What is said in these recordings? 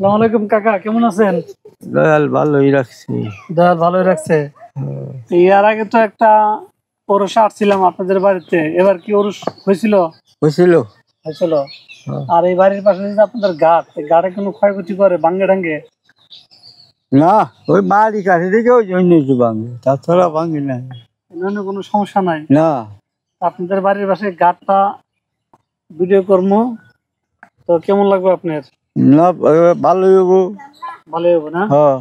আসসালামু আলাইকুম কাকা, কেমন আছেন? দয়াল ভালোই রাখছি। দয়াল ভালোই রাখছে। এর আগে তো একটা ওরস আসছিলাম আপনাদের বাড়িতে, এবার কি ওরস হয়েছিল? হয়েছিল। হয়েছিল। আর এই বাড়ির পাশে যে আপনাদের ঘাট, এই ঘাটে কোনো ক্ষয়ক্ষতি করে ভাঙ্গে টাঙ্গে? না, ওই বাড়ি কাছে দিকে ওই জন্য একটু ভাঙে, তাছাড়া ভাঙি না। অন্য কোনো সমস্যা নাই? না। আপনাদের বাড়ির পাশে ঘাটটা ভিডিও কর্ম তো কেমন লাগবে আপনার? না, ভালোই হবো। ভালোই হবে না? হ্যাঁ।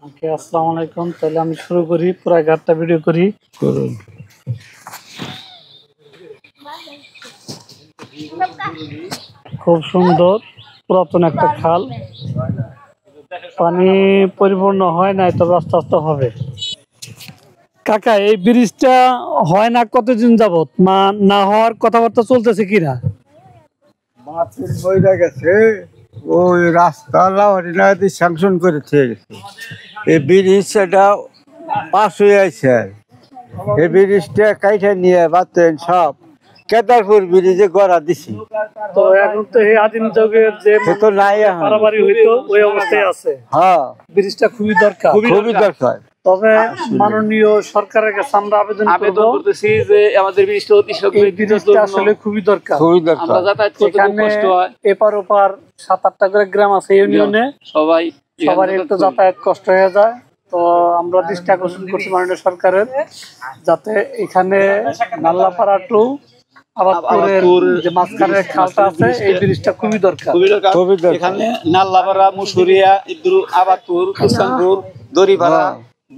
ওকে, আসসালামু আলাইকুম। তাহলে আমি শুরু করি, পুরো ঘাটটা ভিডিও করি। করুন। খুব সুন্দর পুরাতন একটা খাল, পানি পরিপূর্ণ হয় নাই, তবে আস্তে আস্তে হবে। কাকা, এই ব্রিজটা হয় না কতদিন যাবত, না হওয়ার কথাবার্তা চলতেছে কিনা? মাছের বইটা গেছে, ওই রাস্তা লাউরি না স্যাংশন করে থেকে গেছে। এই ব্রিজটা পাশ হয়ে আছে, এই ব্রিজটা কাইটা নিয়ে বাতেন সব কেদারপুর ব্রিজে গড়া দিছি। তো এখন তো এই আদিম যুগের যে তো নাই এখন। পারাবাড়ি হইতো ওই অবস্থায় আছে। হ্যাঁ, ব্রিজটা খুবই দরকার, খুবই দরকার। তবে মাননীয় সরকারের কাছে আমরা আবেদন করতেছি যে আমাদের ব্রিজটা অতি ব্রিজটা আসলে খুবই দরকার। খুবই দরকার। আমরা যাতায়াত করতে খুব কষ্ট হয়। এপার ওপার 7-8টা করে গ্রাম আছে ইউনিয়নে, সবার একটু যাতায়াত কষ্ট হয়ে যায়। তো আমরা দৃষ্টি আকর্ষণ করছি মাননীয় সরকারের, যাতে এখানে নাল্লাপাড়া টু আবাদপুরের যে মাঝখানের খালটা আছে, এই ব্রিজটা খুবই দরকার। এখানে নাল্লাপাড়া, মুসুরিয়া, আবাদপুর, কুসকানপুর, দড়িপাড়া,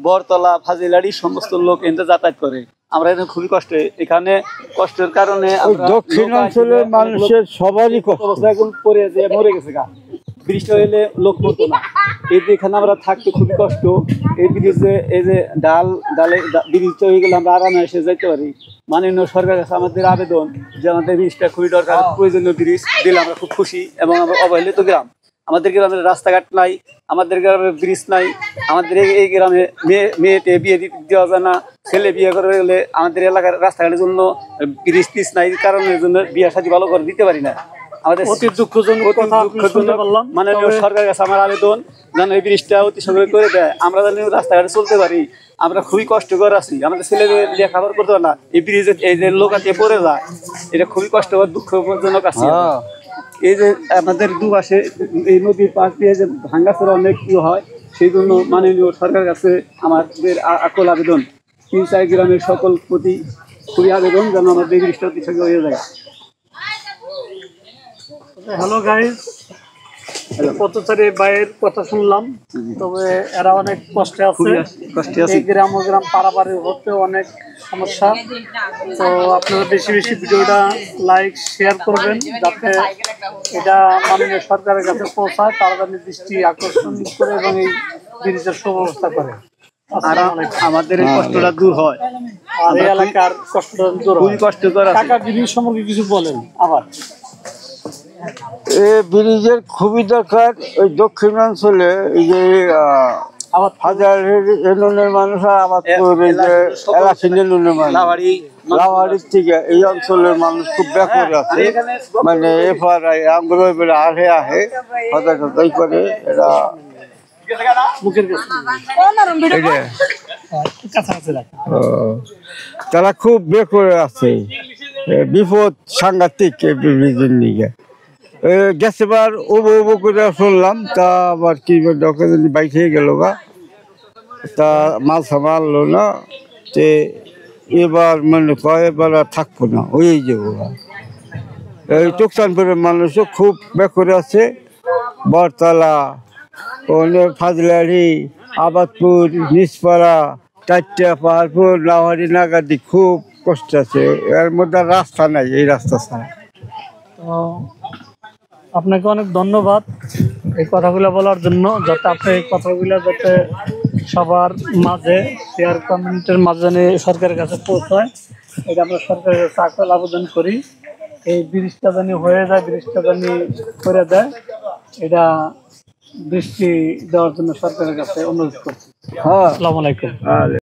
বরতলা, ফাজিলাড়ি সমস্ত লোক এখানে যাতায়াত করে। আমরা এখানে খুবই কষ্ট, এখানে কষ্টের কারণে দক্ষিণাঞ্চলের মানুষের সবারই কষ্ট। এখন পরে যে মরে গেছে গা, বৃষ্টি হইলে লোক মরতো না। এই যে এখানে আমরা থাকতে খুবই কষ্ট। এই ব্রিজে এই যে ডালে ব্রিজটা হয়ে গেলে আমরা আরামে এসে যেতে পারি। মাননীয় সরকারের কাছে আমাদের আবেদন যে আমাদের ব্রিজটা খুবই দরকার, প্রয়োজনীয় ব্রিজ দিলে আমরা খুব খুশি। এবং আমরা অবহেলিত গ্রাম, আমাদের গ্রামের রাস্তাঘাট নাই, আমাদের গ্রামে ব্রিজ নাই, আমাদের এই গ্রামে মেয়েতে বিয়ে দেওয়া যায় না, ছেলে বিয়ে করে গেলে আমাদের এলাকার রাস্তাঘাটের জন্য ব্রিজ টিজ নাই, কারণের জন্য বিয়ে শাদী ভালো করে দিতে পারি না। আমাদের অতি দুঃখজনক কথা শুনতে পারলাম। মাননীয় সরকারের কাছে আমার আবেদন যেন এই ব্রিজটা অতি শীঘ্র করে দেয়, আমরা যেন রাস্তাঘাটে চলতে পারি। আমরা খুবই কষ্টকর আছি, আমাদের ছেলেদের লেখাপড়া করতে পারে না, এই ব্রিজে এই যে লোক আছে পড়ে যায়, এটা খুবই কষ্টকর দুঃখজনক আছে। এই যে আমাদের দুপাশে এই নদীর পাশ দিয়ে যে ভাঙ্গাচোরা অনেক হয়, সেই জন্য মাননীয় সরকারের কাছে আমাদের আকুল আবেদন, 3-4 গ্রামের সকল প্রতি খুবই আবেদন যেন আমাদের ব্রিজটা অতি শীঘ্র হয়ে যায়। হ্যালো গাইস, পথচারী ভাইয়ের কথা শুনলাম, তবে এরা অনেক কষ্টে আছে। এই গ্রাম ও গ্রাম পারাপাড়ি হতে অনেক সমস্যা। তো আপনারা বেশি বেশি ভিডিওটা লাইক শেয়ার করবেন, যাতে এটা মাননীয় সরকারের কাছে পৌঁছায়, তারা যেন দৃষ্টি আকর্ষণ করে এবং এই ব্রিজের সুব্যবস্থা করে। আমাদের এই কষ্টটা দূর হয়, আর এই এলাকার কষ্টটা দূর হয়। কষ্টকর টাকা ব্রিজ সম্পর্কে কিছু বলেন আবার। এই ব্রিজের খুবই দরকার। ওই দক্ষিণাঞ্চলে এই যে হাজারের মানুষ লাভারির থেকে এই অঞ্চলের মানুষ খুব ব্যাপক আছে, মানে এফআরআই আগ্রহ বলে আহে হতাশাই করে এরা তারা খুব বেকরে আছে, বিপদ সাংঘাতিক এই ব্রিজের নিয়ে। গেছে বার ওবো করে শুনলাম, তা আবার কি বাইক হয়ে গেল গা, তা মাছ মারলো না, তে এবার মনে কয় এবার আর থাকবো না, ওই যাবো। এই টুকসানপুরের মানুষও খুব বেকরে আছে, বরতলা, ফাজলাড়ি, আবাদপুর, নিচপাড়া, টাইটা, পাহাড়পুর, লাহারি, নাগাদি খুব কষ্ট আছে। এর মধ্যে রাস্তা নাই, এই রাস্তা ছাড়া। তো আপনাকে অনেক ধন্যবাদ এই কথাগুলো বলার জন্য, যাতে আপনি এই কথাগুলো যাতে সবার মাঝে শেয়ার কমেন্টের মাঝখানে সরকারের কাছে পৌঁছায়, এটা আমরা সরকারের কাছে আকুল আবেদন করি। এই ব্রিজটা জানি হয়ে যায়, ব্রিজটা জানি করে দেয়, এটা দৃষ্টি দেওয়ার জন্য সরকারের কাছে অনুরোধ করছি। আসসালামু আলাইকুম।